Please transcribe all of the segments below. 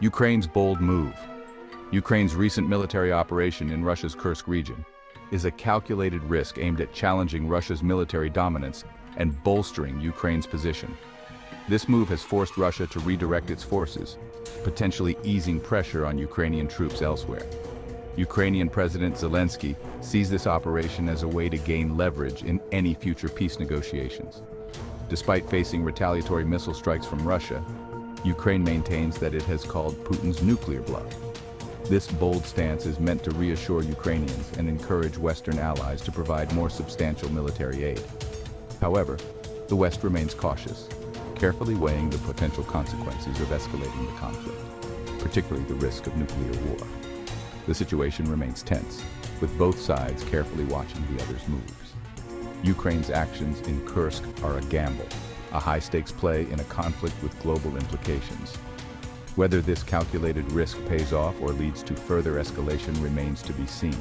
Ukraine's bold move. Ukraine's recent military operation in Russia's Kursk region is a calculated risk aimed at challenging Russia's military dominance and bolstering Ukraine's position. This move has forced Russia to redirect its forces, potentially easing pressure on Ukrainian troops elsewhere. Ukrainian President Zelensky sees this operation as a way to gain leverage in any future peace negotiations. Despite facing retaliatory missile strikes from Russia, Ukraine maintains that it has called Putin's nuclear bluff. This bold stance is meant to reassure Ukrainians and encourage Western allies to provide more substantial military aid. However, the West remains cautious, carefully weighing the potential consequences of escalating the conflict, particularly the risk of nuclear war. The situation remains tense, with both sides carefully watching the other's moves. Ukraine's actions in Kursk are a gamble, a high-stakes play in a conflict with global implications. Whether this calculated risk pays off or leads to further escalation remains to be seen.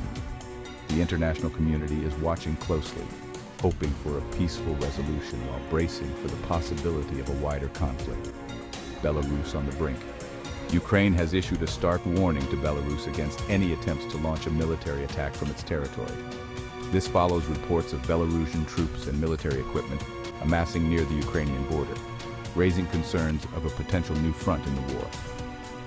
The international community is watching closely, hoping for a peaceful resolution while bracing for the possibility of a wider conflict. Belarus on the brink. Ukraine has issued a stark warning to Belarus against any attempts to launch a military attack from its territory. This follows reports of Belarusian troops and military equipment amassing near the Ukrainian border, raising concerns of a potential new front in the war.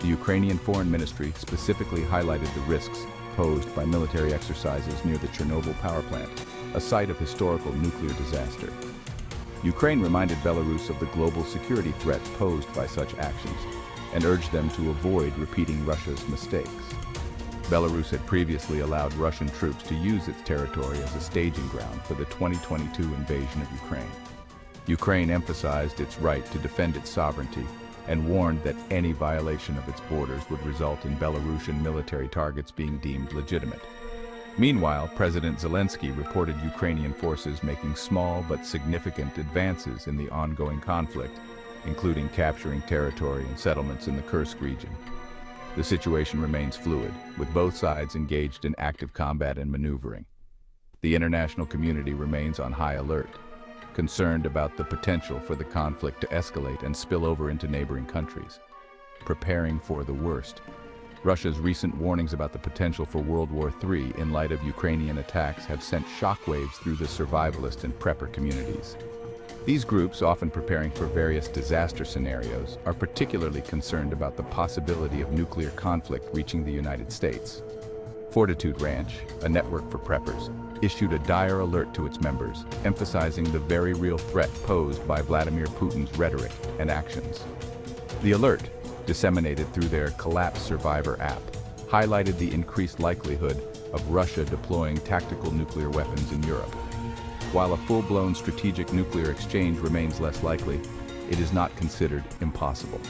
The Ukrainian Foreign Ministry specifically highlighted the risks posed by military exercises near the Chernobyl power plant, a site of historical nuclear disaster. Ukraine reminded Belarus of the global security threat posed by such actions and urged them to avoid repeating Russia's mistakes. Belarus had previously allowed Russian troops to use its territory as a staging ground for the 2022 invasion of Ukraine. Ukraine emphasized its right to defend its sovereignty and warned that any violation of its borders would result in Belarusian military targets being deemed legitimate. Meanwhile, President Zelensky reported Ukrainian forces making small but significant advances in the ongoing conflict, including capturing territory and settlements in the Kursk region. The situation remains fluid, with both sides engaged in active combat and maneuvering. The international community remains on high alert, concerned about the potential for the conflict to escalate and spill over into neighboring countries. Preparing for the worst. Russia's recent warnings about the potential for World War III in light of Ukrainian attacks have sent shockwaves through the survivalist and prepper communities. These groups, often preparing for various disaster scenarios, are particularly concerned about the possibility of nuclear conflict reaching the United States. Fortitude Ranch, a network for preppers, issued a dire alert to its members, emphasizing the very real threat posed by Vladimir Putin's rhetoric and actions. The alert, disseminated through their Collapse Survivor app, highlighted the increased likelihood of Russia deploying tactical nuclear weapons in Europe. While a full-blown strategic nuclear exchange remains less likely, it is not considered impossible.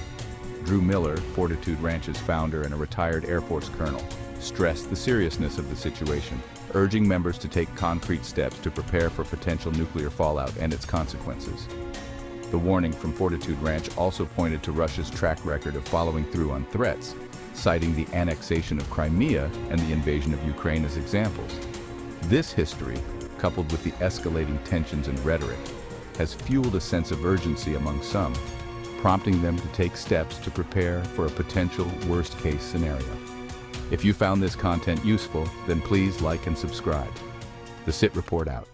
Drew Miller, Fortitude Ranch's founder and a retired Air Force colonel, stressed the seriousness of the situation, urging members to take concrete steps to prepare for potential nuclear fallout and its consequences. The warning from Fortitude Ranch also pointed to Russia's track record of following through on threats, citing the annexation of Crimea and the invasion of Ukraine as examples. This history, coupled with the escalating tensions and rhetoric, has fueled a sense of urgency among some, prompting them to take steps to prepare for a potential worst-case scenario. If you found this content useful, then please like and subscribe. The SitReport out.